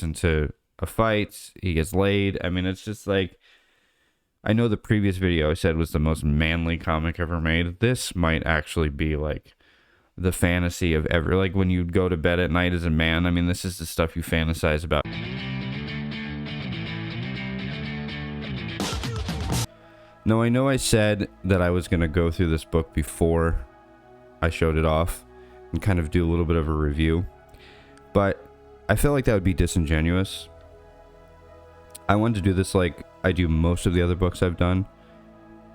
into a fight, he gets laid. I mean, it's just like, I know the previous video I said was the most manly comic ever made. This might actually be like the fantasy of ever, like when you go to bed at night as a man. I mean, this is the stuff you fantasize about. No, I know I said that I was going to go through this book before I showed it off and kind of do a little bit of a review, but I feel like that would be disingenuous. I wanted to do this like I do most of the other books I've done,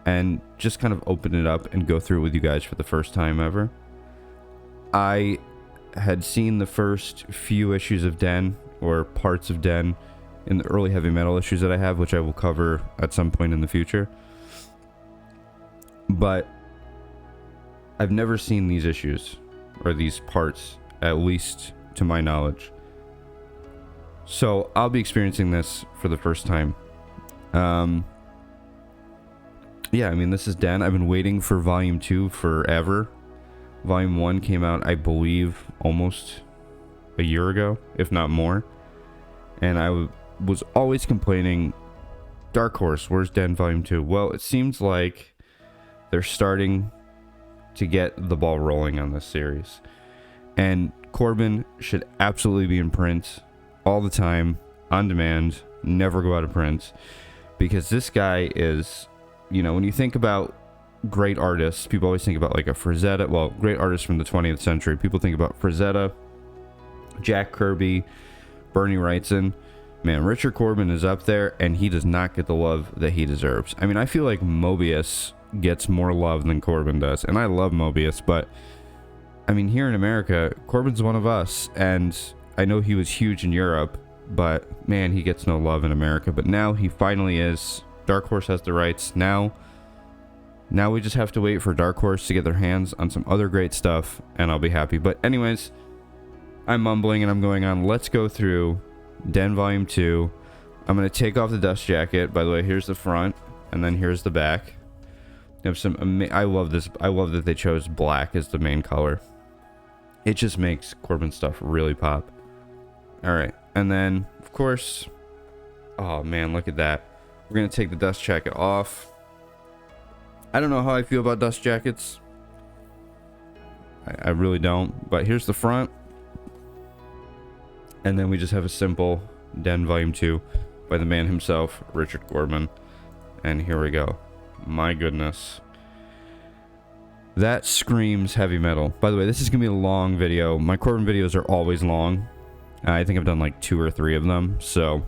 and just kind of open it up and go through it with you guys for the first time ever. I had seen the first few issues of Den, or parts of Den, in the early heavy metal issues that I have, which I will cover at some point in the future. But I've never seen these issues, or these parts, at least to my knowledge. So I'll be experiencing this for the first time. Yeah, I mean, this is Den. I've been waiting for Volume 2 forever. Volume 1 came out, I believe, almost a year ago, if not more. And I was always complaining, Dark Horse, where's Den Volume 2? Well, it seems like they're starting to get the ball rolling on this series. And Corben should absolutely be in print all the time, on demand, never go out of print. Because this guy is, you know, when you think about great artists, people always think about like a Frazetta. Well, great artists from the 20th century. People think about Frazetta, Jack Kirby, Bernie Wrightson. Man, Richard Corben is up there, and he does not get the love that he deserves. I mean, I feel like Mobius gets more love than Corben does, and I love Mobius, but I mean, here in America, Corben's one of us, and I know he was huge in Europe, but man, he gets no love in America. But now he finally is. Dark Horse has the rights. Now we just have to wait for Dark Horse to get their hands on some other great stuff, and I'll be happy. But anyways, I'm mumbling and I'm going on. Let's go through Den Volume 2. I'm going to take off the dust jacket. By the way, here's the front, and then here's the back. You have some I love this. I love that they chose black as the main color. It just makes Corben stuff really pop. Alright, and then, of course, oh man, look at that. We're going to take the dust jacket off. I don't know how I feel about dust jackets. I really don't. But here's the front. And then we just have a simple Den Volume 2 by the man himself, Richard Corben. And here we go. My goodness. That screams heavy metal. By the way, this is going to be a long video. My Corben videos are always long. I think I've done like 2 or 3 of them. So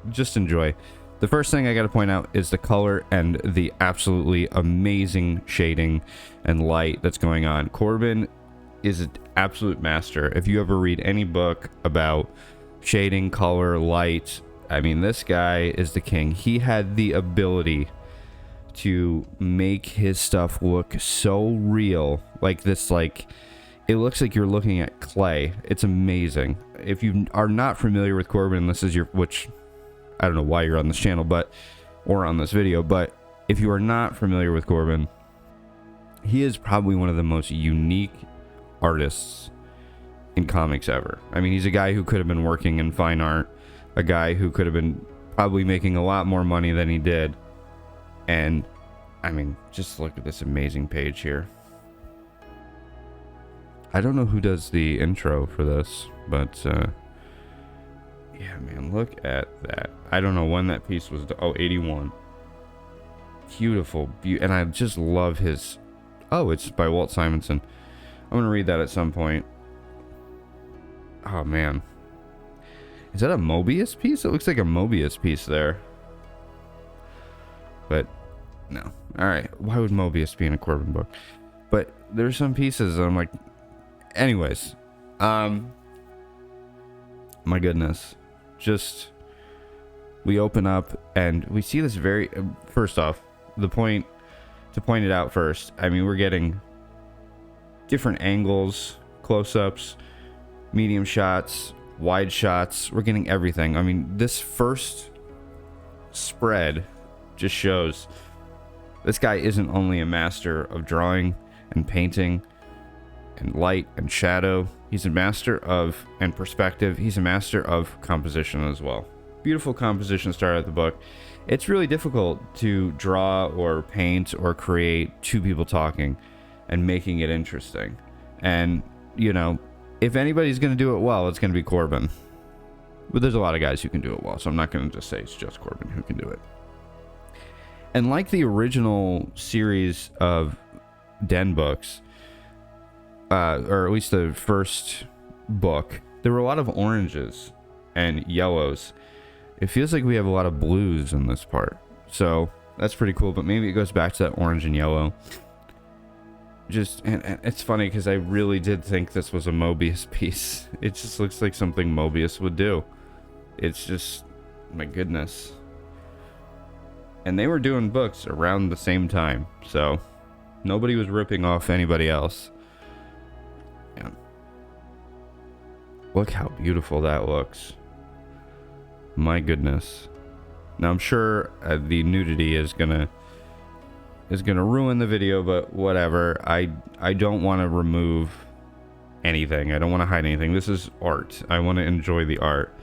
just enjoy. The first thing I got to point out is the color and the absolutely amazing shading and light that's going on. Corben is an absolute master. If you ever read any book about shading, color, light, I mean, this guy is the king. He had the ability to make his stuff look so real. Like this, like, it looks like you're looking at clay. It's amazing. If you are not familiar with Corben, this is your, which I don't know why you're on this channel, but, or on this video, but if you are not familiar with Corben, he is probably one of the most unique artists in comics ever. I mean, he's a guy who could have been working in fine art, a guy who could have been probably making a lot more money than he did. And I mean, just look at this amazing page here. I don't know who does the intro for this, but yeah, man, look at that. I don't know when that piece was. Oh, 81. Beautiful. And I just love his. Oh, it's by Walt Simonson. I'm going to read that at some point. Oh, man. Is that a Mobius piece? It looks like a Mobius piece there. But, no. Alright, why would Mobius be in a Corben book? But there's some pieces that I'm like... Anyways. My goodness. Just... We open up and we see this very... First off, the point... To point it out first, I mean, we're getting different angles, close-ups, medium shots, wide shots. We're getting everything. I mean, this first spread just shows this guy isn't only a master of drawing and painting and light and shadow. He's a master of and perspective. He's a master of composition as well. Beautiful composition start of the book. It's really difficult to draw or paint or create two people talking and making it interesting. And, you know, if anybody's going to do it well, it's going to be Corben. But there's a lot of guys who can do it well, so I'm not going to just say it's just Corben who can do it. And like the original series of Den books, or at least the first book, there were a lot of oranges and yellows. It feels like we have a lot of blues in this part. So that's pretty cool, but maybe it goes back to that orange and yellow. And it's funny because I really did think this was a Mobius piece. It just looks like something Mobius would do. It's just, my goodness. And they were doing books around the same time, so nobody was ripping off anybody else. Yeah. Look how beautiful that looks. My goodness. Now I'm sure the nudity is gonna ruin the video, but whatever. I don't want to remove anything. I don't want to hide anything. This is art. I want to enjoy the art.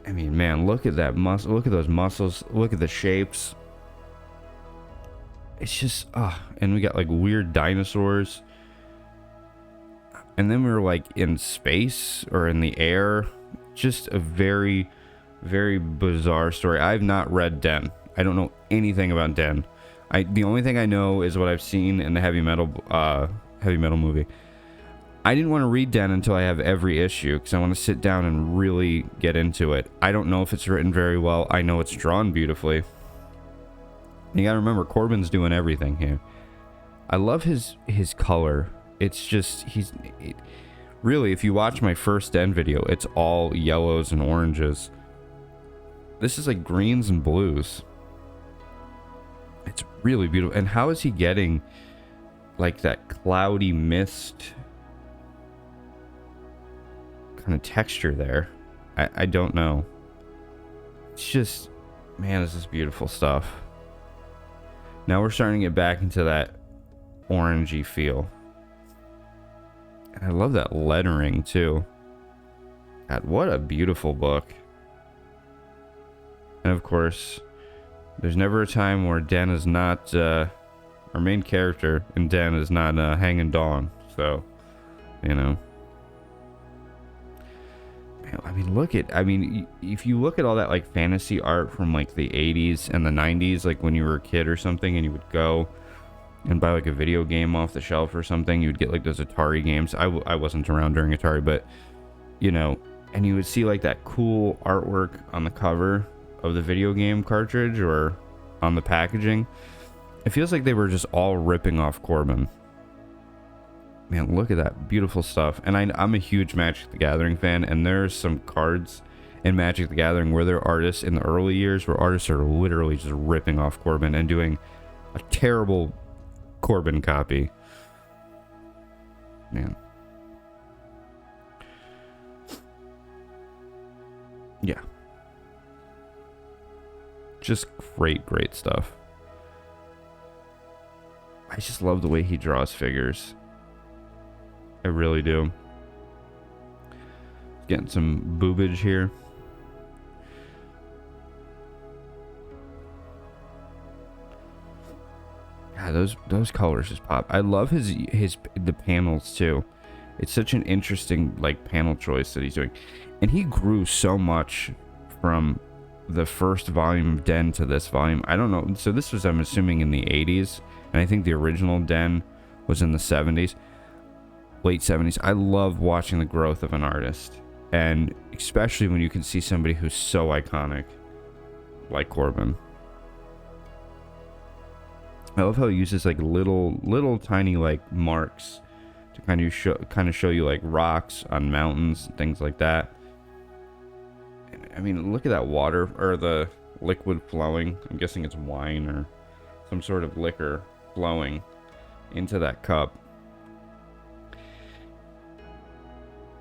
I mean, man, look at that muscle. Look at those muscles. Look at the shapes. It's just, and we got like weird dinosaurs. And then we were like in space or in the air. Just a very, very bizarre story. I've not read Den. I don't know anything about Den. The only thing I know is what I've seen in the heavy metal movie. I didn't want to read Den until I have every issue because I want to sit down and really get into it. I don't know if it's written very well. I know it's drawn beautifully. You gotta remember, Corben's doing everything here. I love his color. It's just, really, if you watch my first Den video, it's all yellows and oranges. This is like greens and blues. It's really beautiful. And how is he getting like that cloudy mist kind of texture there? I don't know. It's just, man, this is beautiful stuff. Now we're starting to get back into that orangey feel. And I love that lettering too. God, what a beautiful book. And of course, there's never a time where Den is not, our main character in Den is not hanging dong. So, you know. Man, I mean, if you look at all that like fantasy art from like the 80s and the 90s, like when you were a kid or something and you would go and buy like a video game off the shelf or something, you would get like those Atari games. I wasn't around during Atari, but, you know, and you would see like that cool artwork on the cover of the video game cartridge or on the packaging. It feels like they were just all ripping off Corben. Man, look at that beautiful stuff. And I'm a huge Magic the Gathering fan, and there's some cards in Magic the Gathering where there are artists in the early years where artists are literally just ripping off Corben and doing a terrible Corben copy. Man. Yeah. Just great stuff. I just love the way he draws figures. I really do. Getting some boobage here. God, those colors just pop. I love the panels too. It's such an interesting like panel choice that he's doing. And he grew so much from the first volume of Den to this volume. I don't know. So this was, I'm assuming, in the 80s. And I think the original Den was in the 70s. Late 70s. I love watching the growth of an artist. And especially when you can see somebody who's so iconic. Like Corben. I love how he uses like little tiny like marks to kind of show you like rocks on mountains, things like that. I mean, look at that water, or the liquid flowing. I'm guessing it's wine or some sort of liquor flowing into that cup.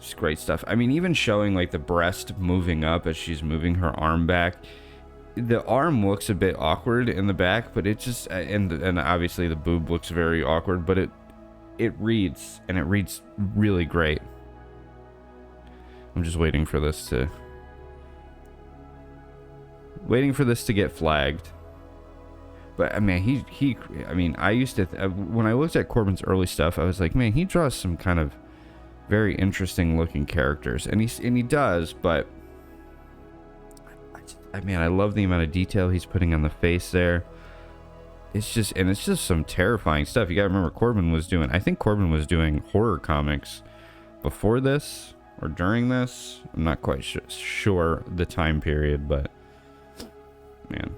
Just great stuff. I mean, even showing like the breast moving up as she's moving her arm back. The arm looks a bit awkward in the back, but it just, and obviously the boob looks very awkward, but it reads, and it reads really great. I'm just waiting for this to get flagged. But I mean, I mean, I used to when I looked at Corben's early stuff, I was like, man, he draws some kind of very interesting looking characters, and he does. But I mean, I love the amount of detail he's putting on the face there. It's just some terrifying stuff. You gotta remember, I think Corben was doing horror comics before this or during this. I'm not quite sure the time period, but man.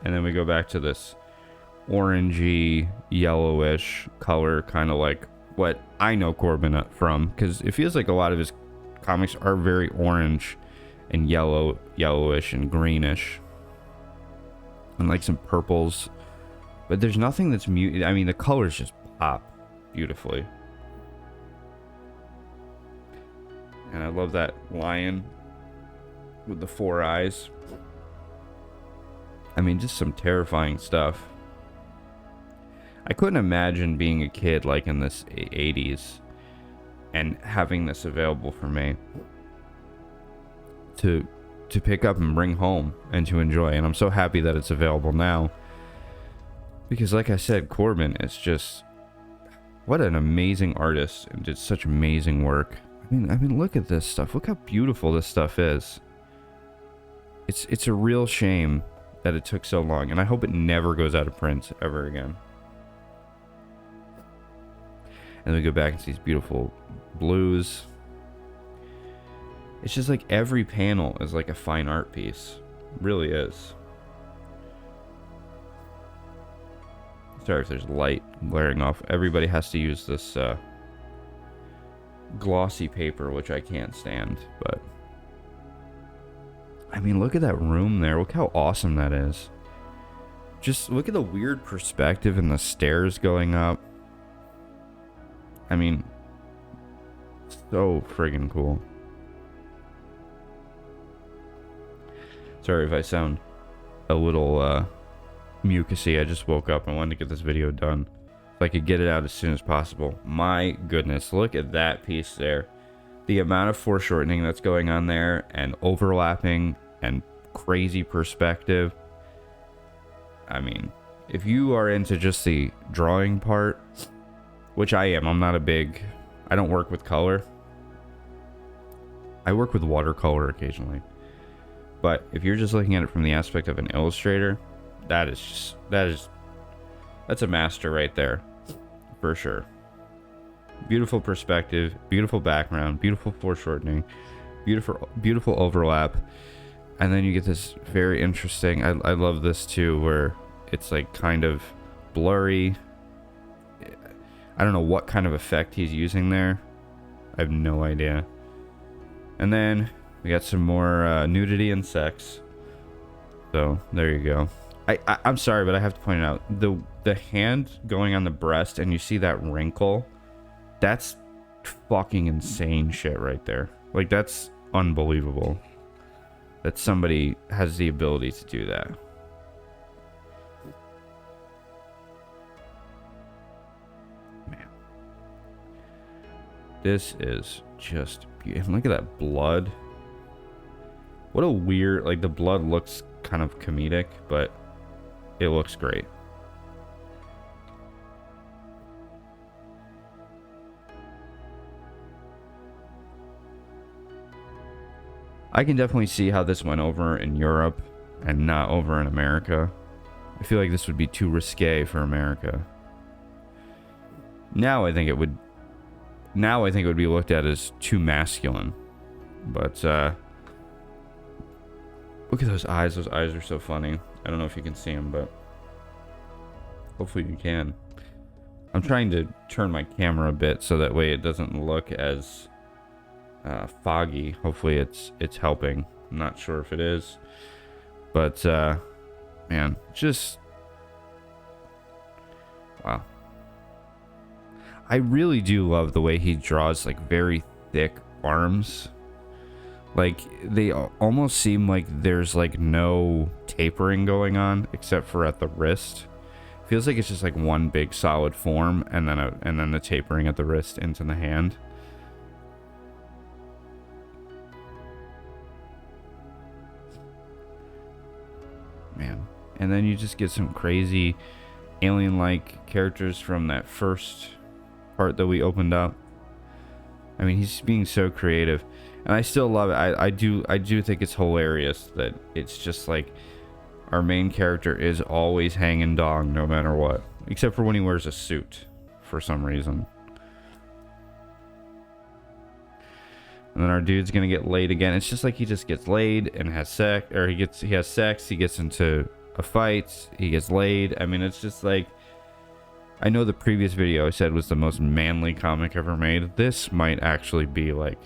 And then we go back to this orangey, yellowish color, kind of like what I know Corben from, because it feels like a lot of his comics are very orange and yellowish and greenish, and like some purples. But there's nothing that's muted. I mean, the colors just pop beautifully. And I love that lion with the 4 eyes. I mean, just some terrifying stuff. I couldn't imagine being a kid like in this 80s and having this available for me to pick up and bring home and to enjoy. And I'm so happy that it's available now, because like I said, Corben is just, what an amazing artist, and did such amazing work. I mean, look at this stuff. Look how beautiful this stuff is. It's a real shame that it took so long, and I hope it never goes out of print ever again. And then we go back and see these beautiful blues. It's just like every panel is like a fine art piece. It really is. Sorry if there's light glaring off. Everybody has to use this glossy paper, which I can't stand, but I mean, look at that room there. Look how awesome that is. Just look at the weird perspective and the stairs going up. I mean, so friggin' cool. Sorry if I sound a little mucusy. I just woke up and wanted to get this video done. If I could get it out as soon as possible. My goodness, look at that piece there. The amount of foreshortening that's going on there, and overlapping and crazy perspective. I mean, if you are into just the drawing part, which I am, I don't work with color. I work with watercolor occasionally. But if you're just looking at it from the aspect of an illustrator, that's a master right there, for sure. Beautiful perspective, beautiful background, beautiful foreshortening, beautiful overlap, and then you get this very interesting. I love this too, where it's like kind of blurry. I don't know what kind of effect he's using there. I have no idea. And then we got some more nudity and sex. So there you go. I'm sorry, but I have to point it out. The hand going on the breast, and you see that wrinkle. That's fucking insane shit right there. Like, that's unbelievable that somebody has the ability to do that. Man. This is just beautiful. Look at that blood. What a weird, like, the blood looks kind of comedic, but it looks great. I can definitely see how this went over in Europe and not over in America. I feel like this would be too risque for America. Now I think it would be looked at as too masculine. But look at those eyes. Those eyes are so funny. I don't know if you can see them, but hopefully you can. I'm trying to turn my camera a bit so that way it doesn't look as foggy. Hopefully it's helping. I'm not sure if it is, but man, just wow. I really do love the way he draws like very thick arms. Like, they almost seem like there's like no tapering going on except for at the wrist. Feels like it's just like one big solid form, and then the tapering at the wrist into the hand. And then you just get some crazy alien-like characters from that first part that we opened up. I mean, he's being so creative, and I still love it. I do think it's hilarious that it's just like our main character is always hanging dong no matter what, except for when he wears a suit for some reason. And then our dude's gonna get laid again. It's just like he just gets laid and has sex, or he has sex, he gets into a fight, he gets laid. I mean, it's just like, I know the previous video I said was the most manly comic ever made. This might actually be like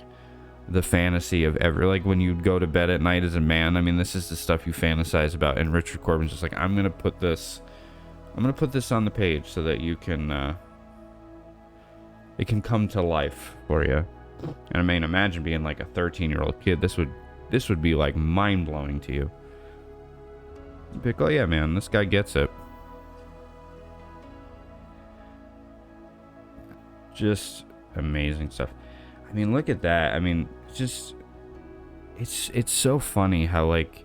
the fantasy of ever, like when you go to bed at night as a man. I mean, this is the stuff you fantasize about, and Richard Corben's just like, I'm gonna put this on the page so that you can it can come to life for you. And I mean, imagine being like a 13-year-old kid. This would be like mind-blowing to you. You'd be like, oh yeah, man, this guy gets it. Just amazing stuff. I mean, look at that. I mean, just it's so funny how like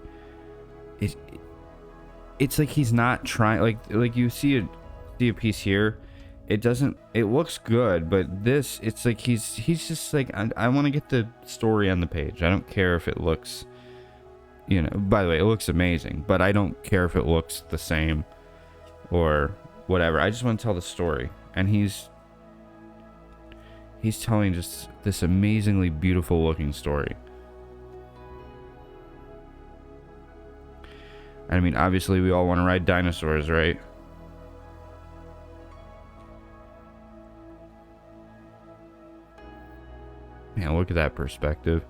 it's like he's not trying, like you see a piece here. It looks good, but this, it's like he's just like, I want to get the story on the page. I don't care if it looks, you know, by the way, it looks amazing, but I don't care if it looks the same or whatever. I just want to tell the story. And he's telling just this amazingly beautiful looking story. I mean, obviously we all want to ride dinosaurs, right? Man, look at that perspective.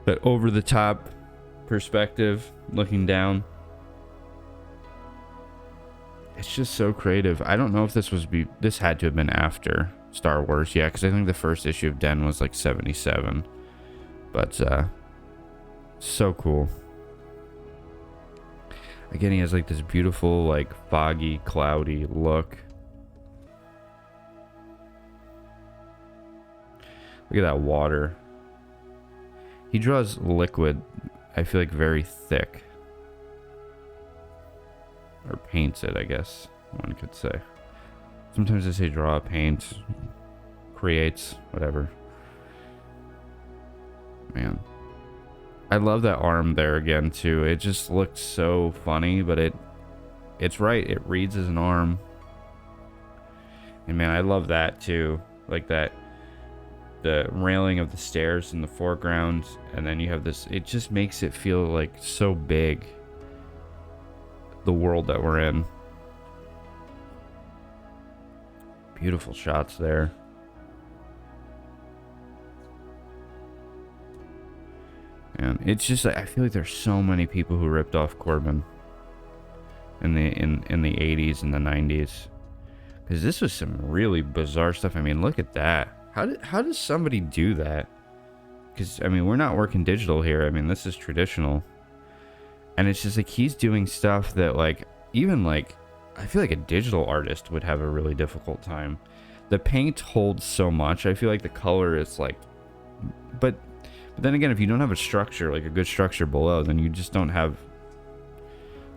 That over-the-top perspective, looking down. It's just so creative. I don't know if this had to have been after Star Wars, yeah, because I think the first issue of Den was like 77. But, so cool. Again, he has like this beautiful, like, foggy, cloudy look. Look at that water. He draws liquid, I feel like, very thick. Or paints it, I guess one could say. Sometimes they say draw, paint, creates, whatever. Man. I love that arm there again, too. It just looks so funny, but it's right. It reads as an arm. And man, I love that, too. Like that. The railing of the stairs in the foreground, and then you have this, it just makes it feel like so big, the world that we're in. Beautiful shots there. And it's just, I feel like there's so many people who ripped off Corben in the 80s and the 90s, because this was some really bizarre stuff. I mean, look at that. How does somebody do that? Because, I mean, we're not working digital here. I mean, this is traditional. And it's just like he's doing stuff that, like, even like, I feel like a digital artist would have a really difficult time. The paint holds so much. I feel like the color is like, but then again, if you don't have a structure, like a good structure below, then you just don't have,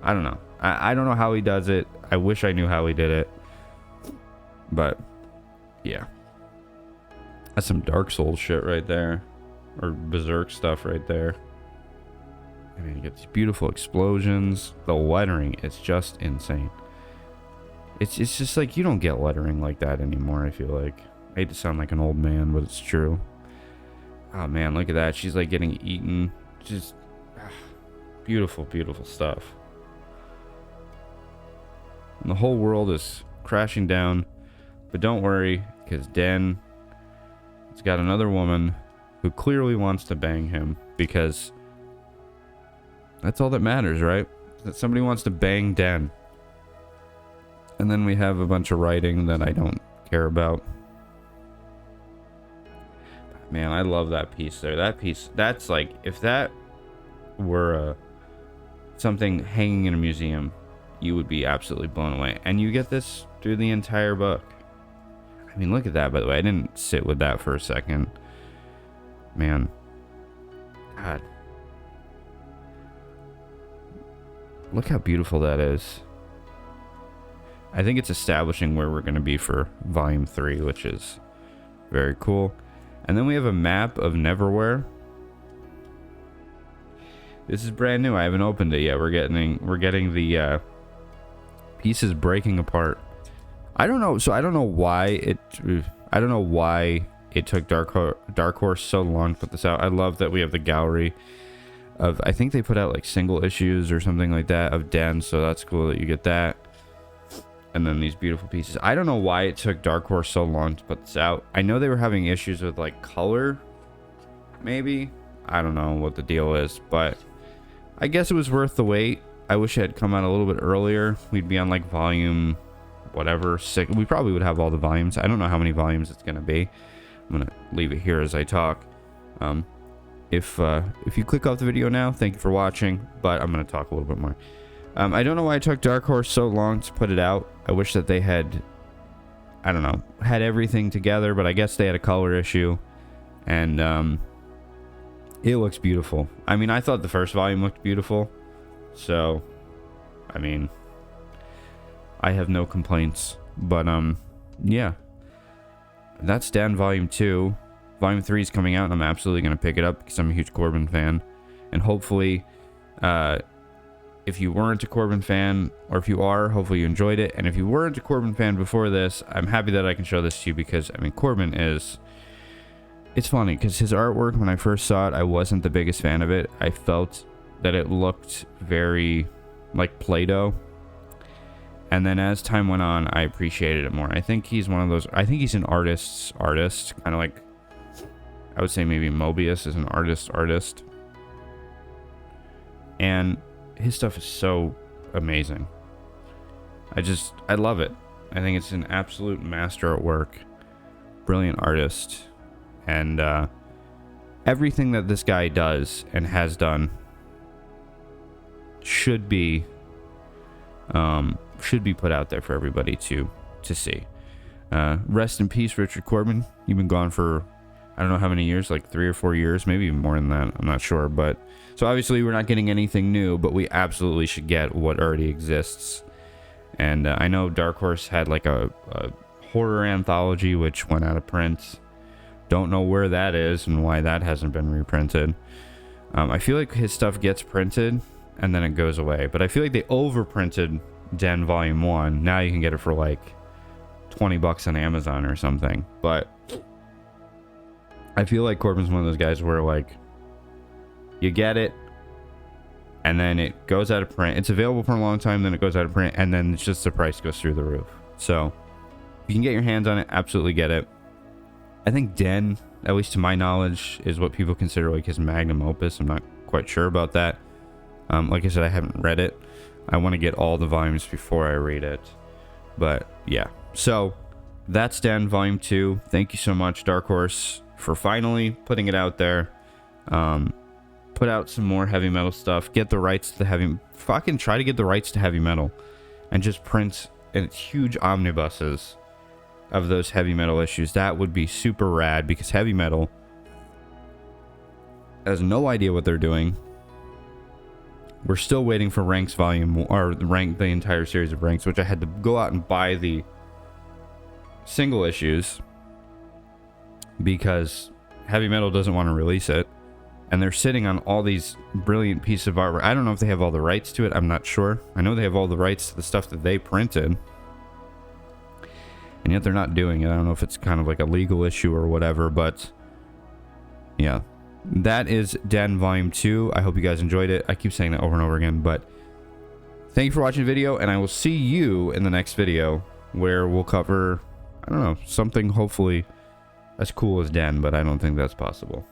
I don't know. I don't know how he does it. I wish I knew how he did it. But, yeah. That's some Dark Souls shit right there. Or Berserk stuff right there. I mean, you get these beautiful explosions. The lettering is just insane. It's just like, you don't get lettering like that anymore, I feel like. I hate to sound like an old man, but it's true. Oh man, look at that. She's like getting eaten. Just beautiful, beautiful stuff. And the whole world is crashing down. But don't worry, because Den has got another woman who clearly wants to bang him, because that's all that matters, right? That somebody wants to bang Den. And then we have a bunch of writing that I don't care about. Man, I love that piece there. That piece, that's like, if that were something hanging in a museum, you would be absolutely blown away. And you get this through the entire book. I mean, look at that, by the way. I didn't sit with that for a second. Man. God. look how beautiful that is. I think it's establishing where we're going to be for volume 3, which is very cool. And then we have a map of Neverwhere. This is brand new. I haven't opened it yet. We're getting the pieces breaking apart. I don't know. So I don't know why it took Dark Horse so long to put this out. I love that we have the gallery of, I think they put out like single issues or something like that of Den, so that's cool that you get that. And then these beautiful pieces. I don't know why it took Dark Horse so long to put this out. I know they were having issues with like color, maybe. I don't know what the deal is, but I guess it was worth the wait. I wish it had come out a little bit earlier. We'd be on like volume whatever, 6. We probably would have all the volumes. I don't know how many volumes it's going to be. I'm going to leave it here as I talk. If you click off the video now, thank you for watching, but I'm going to talk a little bit more. I don't know why it took Dark Horse so long to put it out. I wish that they had, I don't know, had everything together, but I guess they had a color issue, and it looks beautiful. I mean, I thought the first volume looked beautiful, so, I mean, I have no complaints, but yeah, that's Den Volume 2. Volume 3 is coming out, and I'm absolutely going to pick it up because I'm a huge Corben fan, and hopefully, if you weren't a Corben fan, or if you are, hopefully you enjoyed it. And if you weren't a Corben fan before this, I'm happy that I can show this to you because, I mean, Corben is... It's funny because his artwork, when I first saw it, I wasn't the biggest fan of it. I felt that it looked very like Play-Doh. And then as time went on, I appreciated it more. I think he's one of those... I think he's an artist's artist. Kind of like... I would say maybe Mobius is an artist's artist. And... his stuff is so amazing. I love it. I think it's an absolute master at work. Brilliant artist. And everything that this guy does and has done should be put out there for everybody to see. Rest in peace, Richard Corben. You've been gone for I don't know how many years, like 3 or 4 years, maybe even more than that. I'm not sure, but so obviously we're not getting anything new, but we absolutely should get what already exists. And I know Dark Horse had like a horror anthology which went out of print. Don't know where that is and why that hasn't been reprinted. I feel like his stuff gets printed and then it goes away, but I feel like they overprinted Den Volume 1. Now you can get it for like $20 on Amazon or something, but I feel like Corben's one of those guys where like you get it and then it goes out of print. It's available for a long time, then it goes out of print, and then it's just the price goes through the roof. So if you can get your hands on it, absolutely get it. I think Den, at least to my knowledge, is what people consider like his magnum opus. I'm not quite sure about that. Like I said, I haven't read it. I want to get all the volumes before I read it. But yeah, so that's Den Volume 2. Thank you so much, Dark Horse, for finally putting it out there. Put out some more heavy metal stuff. Get the rights to the heavy... Fucking try to get the rights to heavy metal. And just print huge omnibuses of those heavy metal issues. That would be super rad because heavy metal has no idea what they're doing. We're still waiting for Ranks Volume... Or the entire series of Ranks, which I had to go out and buy the single issues because heavy metal doesn't want to release it, and they're sitting on all these brilliant pieces of artwork. I don't know if they have all the rights to it. I'm not sure. I know they have all the rights to the stuff that they printed, and yet they're not doing it. I don't know if it's kind of like a legal issue or whatever, but yeah, that is Den Volume 2. I hope you guys enjoyed it. I keep saying that over and over again, but thank you for watching the video, and I will see you in the next video where we'll cover, I don't know, something hopefully as cool as Den, but I don't think that's possible.